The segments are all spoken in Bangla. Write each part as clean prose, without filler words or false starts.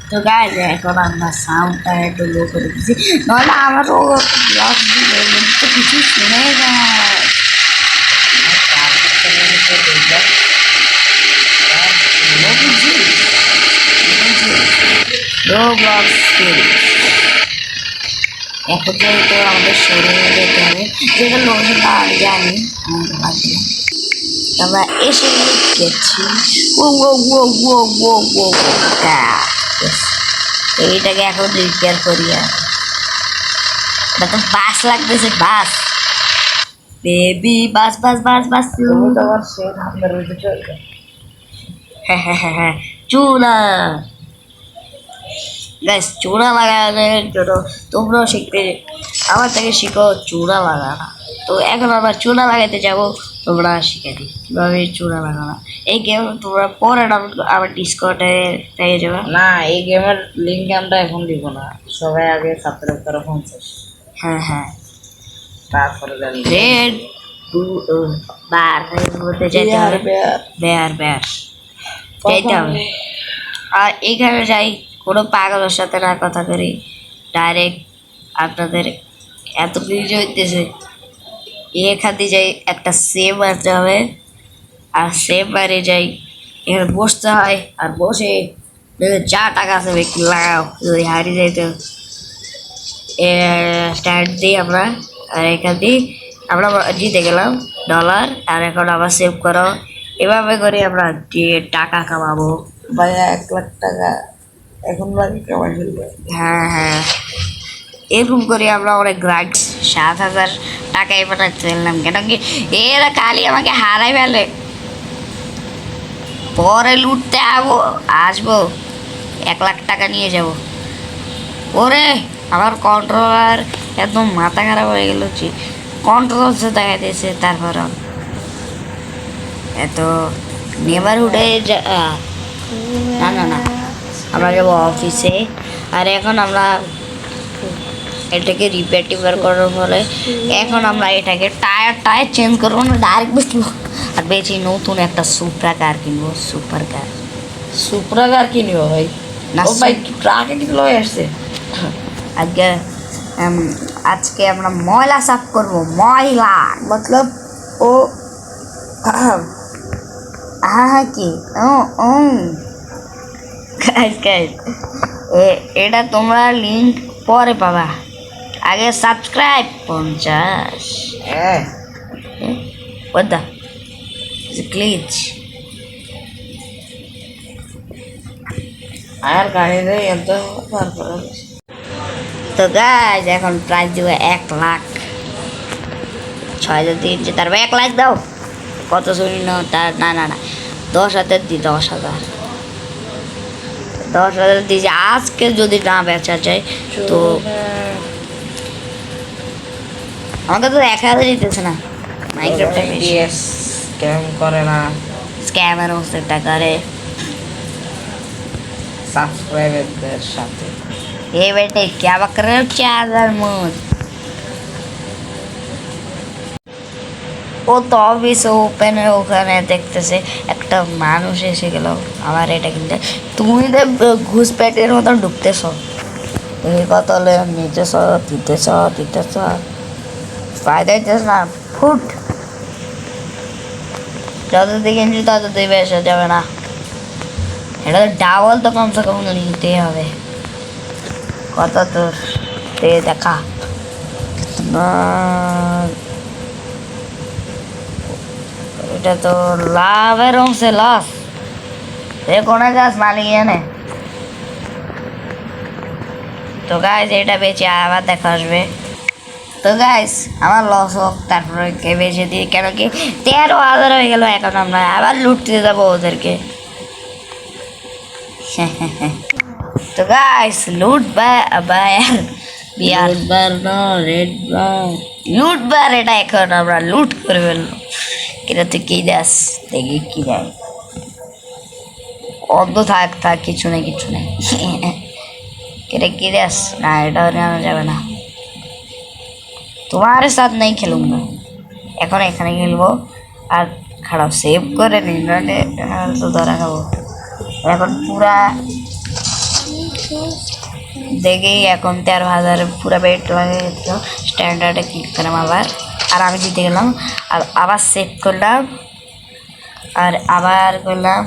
তো গাইজ এখন আমরা সাউন্ডটা একটু লো করে দিচ্ছি, নাহলে আমারও ব্লগ দিলে তো কিছু শুনে যায়। এখন যেহেতু আমাদের শরীরে যেতে হবে, যেটা লোকটা আমি জানি আমাদের লাগবে না। আমরা এসে গেছি। ও ও ও ও ও ও এইটাকে এখন রিপেয়ার করি। আর এটা তো বাস লাগতেছে, বাস বেবি, বাস বাস বাস বাস। তুমি তো আবার সে ধান্দার মধ্যে চলবে। হ্যাঁ হ্যাঁ হ্যাঁ হ্যাঁ, চুলা গাইস, চূড়া লাগানোর জন্য তোমরাও শিখতে আমার থেকে শিখো চূড়া লাগানো। তো এখন আমরা চূড়া লাগাতে যাবো, তোমরা শিখে দিই কীভাবে চূড়া লাগানো। এই গেম তোমরা পরে আবার ডিসকর্ডে পেয়ে যাবে। না, এই গেমের লিঙ্ক আমরা এখন দিব না, সবাই আগে 17-50 হ্যাঁ হ্যাঁ, তারপরে রেড বার বলতে যেতে হবে, বেয়ার বেয়ার যেতে হবে। আর এইখানে যাই, কোনো পাগলের সাথে না কথা করি, ডাইরেক্ট আপনাদের এত কিছু হইতেছে। এখানে যাই, একটা সেভ মারতে হবে, আর সেভ মারে যাই, এখানে বসতে হয়, আর বসে যা টাকা আছে একটু লাগাও, যদি হারিয়ে যাইতে স্টার্ট দিই আমরা। আর এখান দিয়ে আমরা জিতে গেলাম ডলার। আর এখন আবার সেভ করো, এভাবে করে আমরা টাকা কামাবো। ভাইয়া 1 লাখ টাকা এখন বাকি কামাই ফেলবে। হ্যাঁ হ্যাঁ, এরকম করে আমরা অনেক গ্রান্ট 7,000 টাকা এবার ফেললাম, কেন কি এরা খালি আমাকে হারাই ফেলে। পরে লুটতে আসবো 1 লাখ টাকা নিয়ে যাব। ওরে আমার কন্ট্রোলার একদম মাথা খারাপ হয়ে গেল, কন্ট্রোল দেখা দিয়েছে। তারপর এত নেবারহুডে না না না, আমরা যাবো অফিসে। আর এখন আমরা এটাকে রিপেয়ার করার ফলে এখন আমরা এটাকে টায়ার চেঞ্জ করবো না, ডাইরেক্ট বেচবো। আর বেশি নতুন একটা সুপ্রা কার কিনবো, সুপার কার। সুপ্রা কার কিনবো ভাই? না ও ভাই ট্রাকে কিন্তু লয়ে আসছে। আজকে আজকে আমরা ময়লা সাফ করবো, ময়লা মতলব ও হ্যাঁ হ্যাঁ কি ও ও এটা তোমরা লিঙ্ক পরে পাবা, আগে সাবস্ক্রাইব 50। হ্যাঁ, what the glitch? আর গাড়ি রে এত তারপরে তো গাইজ এখন প্রাইস দেবো 1 লাখ। 6,300, তারপর 1 লাখ দাও। কত শুনি না তার, না না না 10,000 দিই, 10,000 দিয়েছি। আজকে যদি না বেচা যায় তো আমাকে তো 1,000 দিতেছে না। মাইক্রোফোন স্ক্যাম করে না, স্ক্যামের ওষুধটা করে সাবস্ক্রাইবারদের সাথে। ये बेटे क्या बक रहे हो, 4,000 मुझ। ও তো অফিস ওপেন, ওখানে দেখতেছে একটা মানুষ এসে গেল আমার এটা কিনতে। তুমি তো ঘুষপেটের মতন ঢুকতেছ, এই কত নিতেছ, দিতেছ ফায়দা হইতেছ না। ফুট যত দিকে নিচ্ছি তত দিয়ে বেসা যাবে না, এটা তো ডাবল তো কমসে কম নিতেই হবে। কত তোর তে দেখা না, এটা তো লাভের অংশে লস। কোনে গাছ মালিক জানে। তো গাইজ এটা বেচে আবার দেখা আসবে। তো গাইজ আমার লস হোক, তারপরে কে বেচে দিই, কেন কি 13,000 হয়ে গেল। এখন আমরা আবার লুটতে যাবো ওদেরকে। তো গাইস লুট বিয়ার বার না, রেড বার। লুট বার, এটা এখন আমরা লুট করে ফেলবো। এটা তুই কি দাস, দেখি কি দেয়। অর্ধ থাক থাক, কিছু নেই কিছু নেই। এটা কি দাস, না এটাও নেওয়া যাবে না। তোমার সাথ নেই খেলুঙ্গা, এখন এখানে খেলবো। আর খারাপ সেভ করে নিই, নাহলে তো ধরা খাবো। এখন পুরা দেখি এখন 13,000 পুরো বেড লাগে তো স্ট্যান্ডার্ডে ক্লিক করলাম আবার, আর আমি জিতে গেলাম। আর আবার সেভ করলাম, আর আবার করলাম।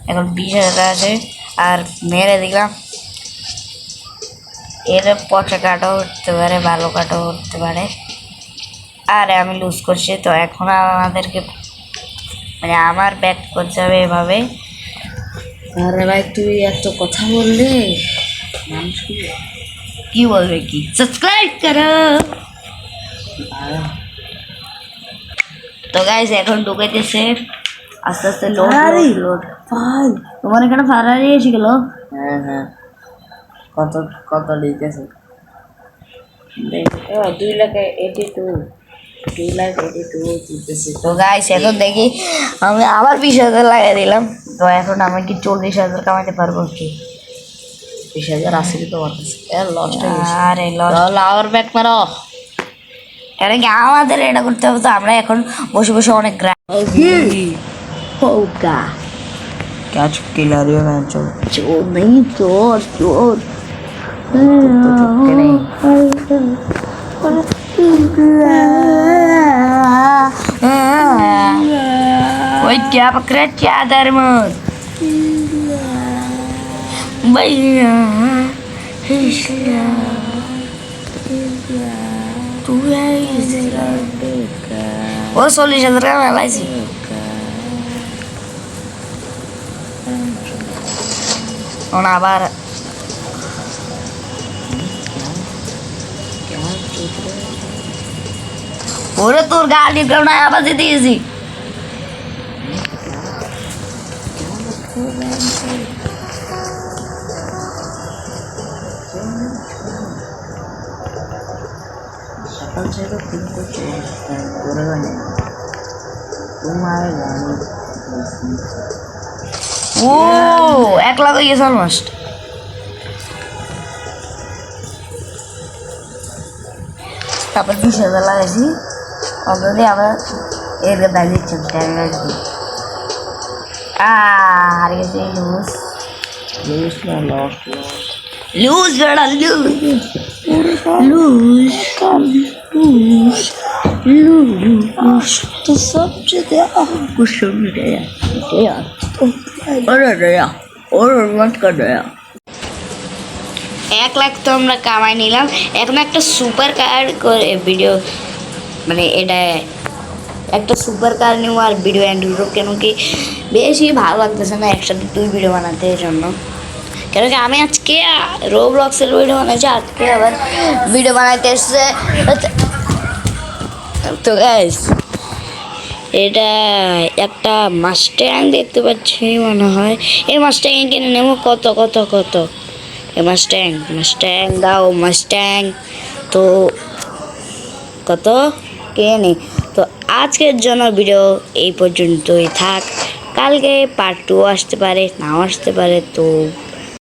এখন 20,000 আছে, আর মেরে দিলাম। এর পচা কাটাও উঠতে পারে, ভালো কাটাও উঠতে পারে। আরে আমি লুজ করছি, তো এখন আমাদেরকে মানে আমার ব্যাট করতে হবে এভাবে। আরে ভাই তুই এত কথা বললে মানুষ কি বলবে, কি সাবস্ক্রাইব করো। তো গাইস এখন ঢুকাইতেছে আস্তে আস্তে। লোড লোড ভাই তোমার এখানে ফারারি এসে গেল। হ্যাঁ হ্যাঁ, কত কত লিখেছে 2,82,2,82 জিতেছে। তো গাইস এখন দেখি আমি আবার 20,000 লাগিয়ে দিলাম। তো এখন আমি কি 40,000 কামাতে পারবো কি? 20,000 আসলে তো আমার কাছে লস্ট হয়ে গেছে। আরে লস, আওয়ার ব্যাক মারো। কারণ কি আমাদের এটা করতে হবে, তো আমরা এখন বসে বসে অনেক होगा। क्या चुटकी ला रही हो मैं चो चोर नहीं, चोर चोर। तो चुटकी नहीं। ओए क्या पकड़ा चादर मत भैया। तू है वो 40,000 का मेला सी। और আবার ওরে তোর গাড়ি কারণ আবার দিয়েছি। सकाल से तो तुम को करेगा नहीं तुम्हारे गाने ও 1 লাখ হয়ে গেছে অলমোস্ট। তারপর 20,000 লাগাইছি অলরেডি। আবার এর দায় দিচ্ছি হারে গেছি। লুজ लूज ना लॉस्ट লুজ বেড়া লুজ লুজ লুজ লুজ। तो सब चीजें कुछ नहीं गया अरे गया और मत कर गया। 1 লাখ তো আমরা কামাই নিলাম। এখন একটা সুপার কার করে ভিডিও মানে এটা একটা সুপার কার নিউ আর ভিডিও এন্ড ভিডিও, কেন কি বেশি ভালো লাগতেছে না একসাথে 2 ভিডিও বানাতে। এর জন্য কেন কি আমি আজকে রোব্লক্সের ভিডিও বানাইছি, আজকে আবার ভিডিও বানাইতে এসছে। তো গাইস এটা একটা মাস্ট্যাং দেখতে পাচ্ছি মনে হয়। এই মাস্ট্যাং কিনে নেব। কত কত কত এই মাস্ট্যাং মাস্ট্যাং দাও মাস্ট্যাং। তো কত কিনে। তো আজকের জন্য ভিডিও এই পর্যন্তই থাক। কালকে পার্ট 2 আসতে পারে, নাও আসতে পারে। তো